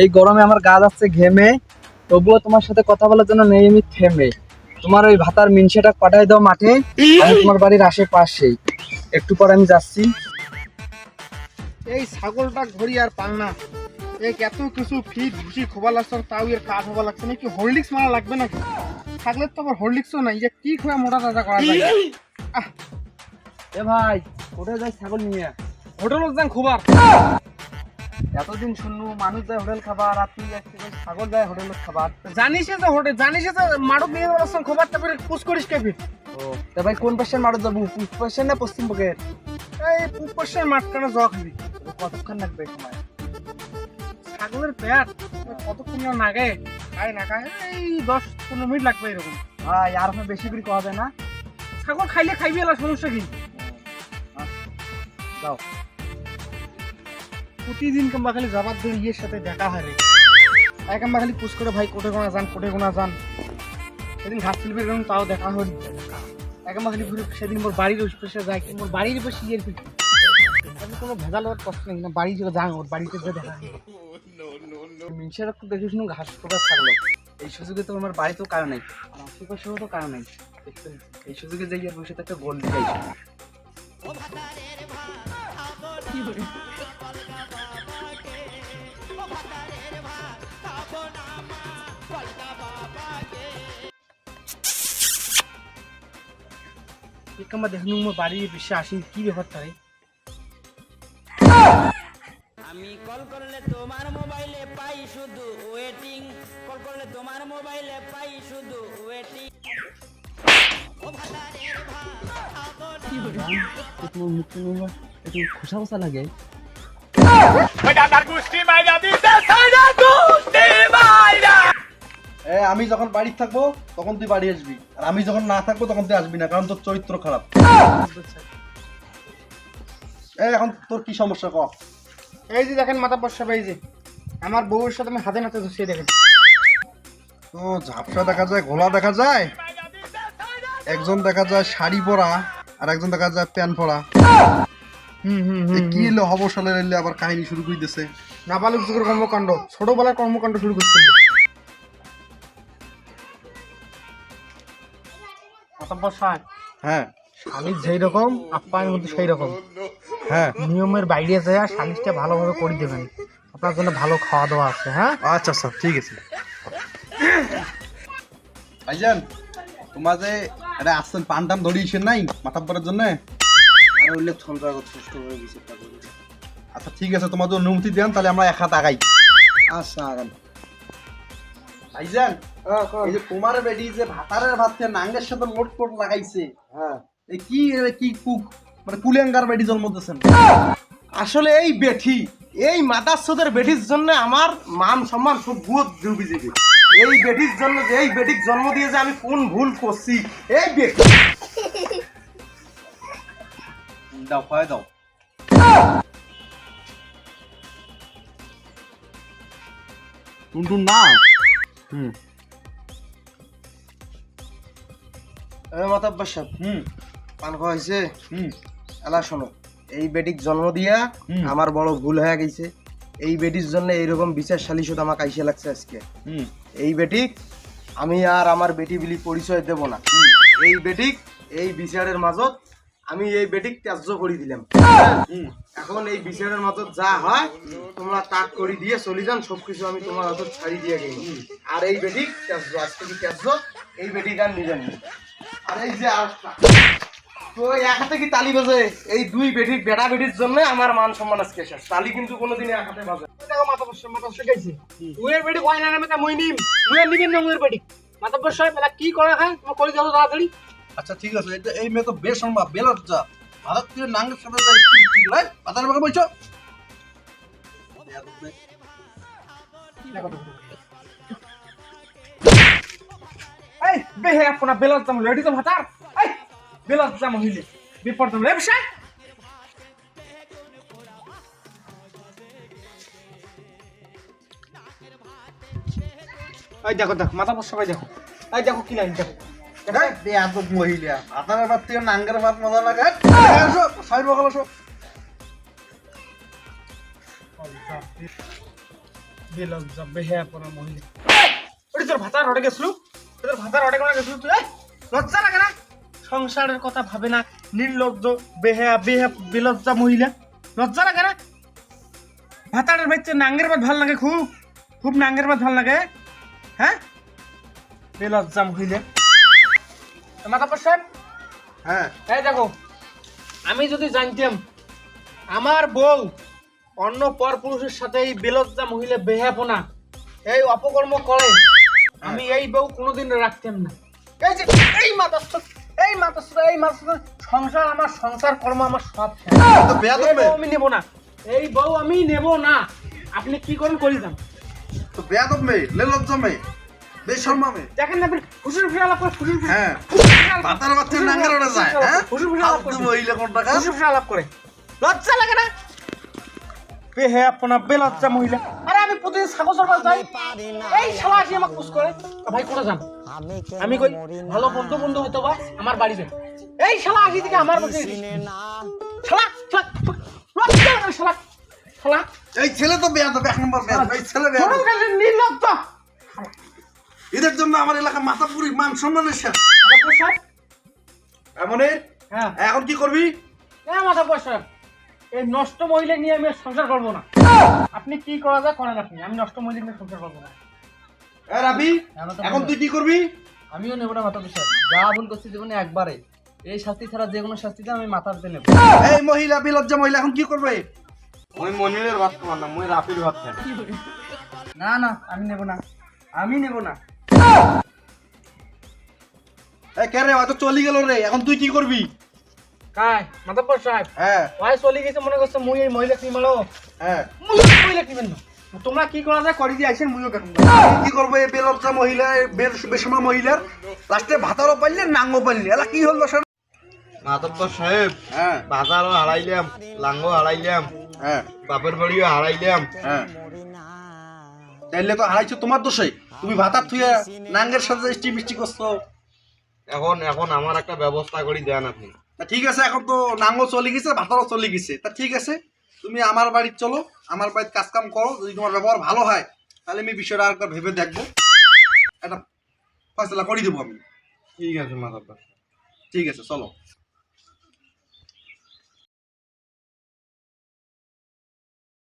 এই গরমে আমার গা যাচ্ছে ঘেমে, তবুও তোমার সাথে কথা বলার জন্য নেই আমি থেমে। তোমার ওই ভাতার মিনসেটা পাঠাই দাও মাঠে, আমি তোমার বাড়ির আশেপাশেই, একটু পর আমি যাচ্ছি। এই ছাগলটা ঘড়ি আর পাং না, এই এত কিছু ফিট ভুসি খোবা লাগছে, তাও এর কাঠ হবা লাগছে নাকি, হরলিক্স মারা লাগবে নাকি? থাকলে তো আবার হরলিক্সও নাই, যে কি খোয়া মোটা তাজা করা যায়। এ ভাই, কোথায় যাই ছাগল নিয়ে? হোটেলত যান খোবার। এতদিন শুনলু মানুষ যায় হোটেল খাবার, আর তুই আজকে কই ছাগল যায় হোটেলত খাবার। জানিস যে হোটেল, জানিস যে মাড়ক নিয়ে যাওয়ার খোবার, তারপরে পুষ করিস কেবি। ও তা ভাই, কোন পাশের মাঠে যাবো, পূব পাশের না পশ্চিম পকের? এই পুষ্পের মাঠখানে যাওয়া খাবি। কতক্ষণ লাগবে সময়? ছাগলের পেট কতক্ষণ না নাগে, খায় না খায় এই 10-15 মিনিট লাগবে এরকম। ভাই আর আমার বেশি করে খাওয়াবে না? ছাগল খাইলে খাইবি, এলা সমস্যা কি? যাও। প্রতিদিন কিংবা খালি যাবার ধরে ইয়ের সাথে দেখা হয় রে, তাই কিংবা খালি পুষ করে ভাই কোটে গোনা যান। সেদিন ঘাস শিল্পের গেলাম, তাও দেখা হল। একবার খালি সেদিন মোর বাড়ির পাশে যায়, মোর বাড়ির পাশে ইয়ের ফিরছি, আমি কোনো ভেজাল হওয়ার কষ্ট নেই না, বাড়ি যে যাং ওর বাড়িতে যে দেখা হয়। মিনসের তো দেখে শুনো ঘাস টোকা ছাগল, এই সুযোগে তো আমার বাড়িতেও কারণ নাই, আর আশেপাশেও তো কারণ নাই। এই সুযোগে যাই আর বসে একটা গোল দিয়ে কিংবা দেখুন মোর বাড়ির পাশে আসি, কি ব্যাপারটা রে? আমি কল করলে তোমার মোবাইলে পাই শুধু ওয়েটিং, কল করলে তোমার মোবাইলে পাই শুধু ওয়েটিং। তোমার মুখে একটু খোসা খোসা লাগে। আমি যখন বাড়ি থাকবো তখন তুই বাড়ি আসবি, আর আমি যখন না থাকবো তখন তুই আসবি না, কারণ তোর চরিত্র খারাপ। এখন তোর কি সমস্যা ক? এই যে দেখেন মাথা বর্ষা পাই, যে আমার বউয়ের সাথে আমি হাতে নাতে ধুসিয়ে দেখেন। তো ঝাপসা দেখা যায়, ঘোলা দেখা যায়, একজন দেখা যায় শাড়ি পরা, আর একজন দেখা যায় প্যান্ট পরা। কি এলো হবসালে এলে আবার কাহিনী শুরু করে দিতেছে। নাবালক যুগের কর্মকাণ্ড, ছোটবেলার কর্মকাণ্ড শুরু করছিল। মাথা বর্ষা, হ্যাঁ শালিশ যেই রকম আপ্যায়ন কিন্তু সেই রকম। হ্যাঁ, নিয়মের বাইরে যায় শালিশটা ভালোভাবে করে দেবেন, আপনার জন্য ভালো খাওয়া দাওয়া আছে। হ্যাঁ আচ্ছা আচ্ছা, ঠিক আছে। ভাইজান, তোমার যে এটা আসছেন পান টান ধরিয়েছেন নাই মাথা পরার জন্য? আচ্ছা ঠিক আছে, তোমার যদি অনুমতি দেন তাহলে আমরা এক হাত আগাই। আচ্ছা আগান। ভাইজান, এই যে তোমার বেডি যে ভাতারের ভাত খেয়ে নাঙ্গের সাথে লোট কোট লাগাইছে, হ্যাঁ, এই কি কি কুক মানে কুলেঙ্গার বেডি জন্ম দিয়েছেন? আসলে এই বেঠি, এই মাদাসদের বেঠির জন্য আমার মান সম্মান সব বুয়ত ডুবে যাবে। এই বেঠির জন্য, যে এই বেঠিক জন্ম দিয়ে যে আমি কোন ভুল করছি, এই বেঠি। দাও খাওয়াই দাও। টুনটুন না। মাতাব্বার সাহেব, পান খাওয়া হয়েছে? হুম এলা শোনো, এই বেটিক জন্ম দিয়া আমার বড় ভুল হয়ে গেছে। এই বেটির জন্য এইরকম বিচার সালিশত আমাকে আইসে লাগছে আজকে। হুম এই বেটিক আমি আর আমার বেটি বিলি পরিচয় দেব না। এই বেটিক এই বিচারের মাজত আমি এই বেটিক ত্যায্য করে দিলাম। এখন এই বিচারের মাজত যা হয় তোমরা তাক করে দিয়ে চলে যান, সবকিছু আমি তোমার হাতে ছাড়ি দিয়ে গেলাম। আর এই বেটিক ত্যায্য, আজকে কি ত্যায্য, এই বেটিক আর নিবেন না। আর এই যে আরেকটা, তো এক হাতে কি তালি বাজে? এই দুই বেটির বেটা বেটির জন্য আমার মান সম্মান আজকে শেষ। তালি কিন্তু কোনোদিন এক হাতে বাজে। দেখো মাথা বর্ষা গাইছে, মুয়ের বেটি কয় না নামে তা মই নিম, মুয়ের নিবেন না মুয়ের বেটি। মাথা বর্ষা বেলা কি করা হয় তোমার করে যাও তাড়াতাড়ি। আচ্ছা ঠিক আছে, এটা এই মেয়ে তো বেশ সম্ভব বেলট যা ভারত থেকে নাঙ্গের সাথে যা ঠিক লাই বাজারে বাগে বলছো। এই বেহে আপনা বেলাস দাম রেডি তো ভাতার, এই বেলাস দাম হইলে বিপদ দাম রে বিষয়। এই দেখো দেখো মাথা বর্ষা ভাই, দেখো এই দেখো কি লাইন, দেখো বেয়াদব মহিলা, ভাতারের ভাত থেকে নাঙ্গের ভাত মজা লাগে। আসো সাইড বগল আসো। বেলজ্জা বেহায়া পড়া মহিলা। ওটি তোর ভাতার রটে গেছিল, তোর ভাতার রটে কোনা গেছিল তুই? লজ্জা লাগে না? সংসারের কথা ভাবে না, নির্লজ্জ বেহায়া বেলজ্জা মহিলা, লজ্জা লাগে না? ভাতারের বাচ্চা নাঙ্গের ভাত ভাল লাগে, খুব খুব নাঙ্গের ভাত ভাল লাগে, হ্যাঁ? বেলজ্জা মহিলা। মাতাব্বর সাহেব, হ্যাঁ এই দেখো, আমি যদি জানতাম আমার বউ অন্য পর পুরুষের সাথে এই বেলজ্জা মহিলা বেহাপনা এই অপকর্ম করে, আমি এই বউ কোনোদিন রাখতাম না। এই যে এই মাতাস্ত সংসার, আমার সংসার কর্ম আমার সব শেষ। তো বেয়াদব এই বউ মেয়ে। আমি নেব না, এই বউ আমি নেব না। আপনি কি করেন করি যান, তো বেয়াদব মেয়ে, নির্লজ্জ মেয়ে, বেশর্মা মেয়ে। দেখেন না আপনি ফুসুর ফুসুর আলাপ করে, ফুসুর ফুসুর হ্যাঁ ভাতার বাচ্চা নাঙ্গের ওটা যায়, হ্যাঁ ফুসুর ফুসুর আলাপ ফালতু করে, মহিলা কোনটা কাজ? ফুসুর ফুসুর আলাপ করে, লজ্জা লাগে না? বেহায়াপনা বেলজ্জা মহিলা। আরে আমি প্রতিদিন ছাগল চড়াতে যাই, এই শালা আসি আমাকে পুশ করে, ভাই কোথায় যান? আমি কই ভালো বন্ধু হয়তো বা আমার বাড়িতে, এই শালা আসি থেকে আমার বাড়িতে শালা শালা লজ্জা লাগে না শালা, শালা এই ছেলে তো বেয়াদব, এক নম্বর বেয়াদব, এই ছেলে বেয়াদব। ছোট কাছে নির্লজ্জ। এদের জন্য আমার এলাকা মাথাপুরি মান সম্মানের শেষ। মাথা সাহেব, এমনে হ্যাঁ এখন কি করবি? হ্যাঁ মাথা সাহেব, এই নষ্ট মহিলা নিয়ে আমি আর সংসার করবো না। আপনি কি করা যায় করেন, আপনি, আমি নষ্ট মহিলা নিয়ে সংসার করবো না। এ রাবি, এখন তুই কি করবি? আমিও নেবো না মাথা বিষয়, যা ভুল করছি জীবনে একবারে, এই শাস্তি ছাড়া যে কোনো শাস্তিতে আমি মাথা দিতে নেবো। এই মহিলা বিলজ্জা মহিলা এখন কি করবে? ওই মনিরের ভাত খাওয়ার না, মই রাফির ভাত খাই। না না আমি নেবো না, আমি নেবো না। এই কে রে, হয়তো চলে গেল রে, এখন তুই কি করবি? কাই মাতাব্বর সাহেব, হ্যাঁ ভাই চলে গেছে মনে করছে মুই এই মহিলা কি মারো, হ্যাঁ মুই মহিলা কিবেন না, তোমরা কি করা যায় করি দিয়ে আইছেন, মুইও কেন আমি কি করবো? এই বেলজ্জা মহিলা, এই বেশমা মহিলার লাস্টে ভাতারও পাইলে নাঙ্গও পাইলে, এলা কি হল দশা? মাতব্বর সাহেব, হ্যাঁ বাজারও হারাইলাম, লাঙ্গও হারাইলাম, হ্যাঁ বাপের বাড়িও হারাইলাম। হ্যাঁ তাইলে তো হারাইছো তোমার দোষে, তুমি ভাতার থুয়ে নাঙ্গের সাথে স্টি মিষ্টি করছো। এখন আমার একটা ব্যবস্থা করে দেন আপনি। তা ঠিক আছে, এখন তো নাঙ্গও চলে গেছে, ভাতারও চলে গেছে, তা ঠিক আছে তুমি আমার বাড়ি চলো, আমার বাড়িতে কাজ কাম করো, যদি তোমার ব্যবহার ভালো হয় তাহলে আমি বিষয়টা আর একবার ভেবে দেখবো, একটা ফয়সলা করে দেবো আমি। ঠিক আছে মাতব্বর। ঠিক আছে চলো।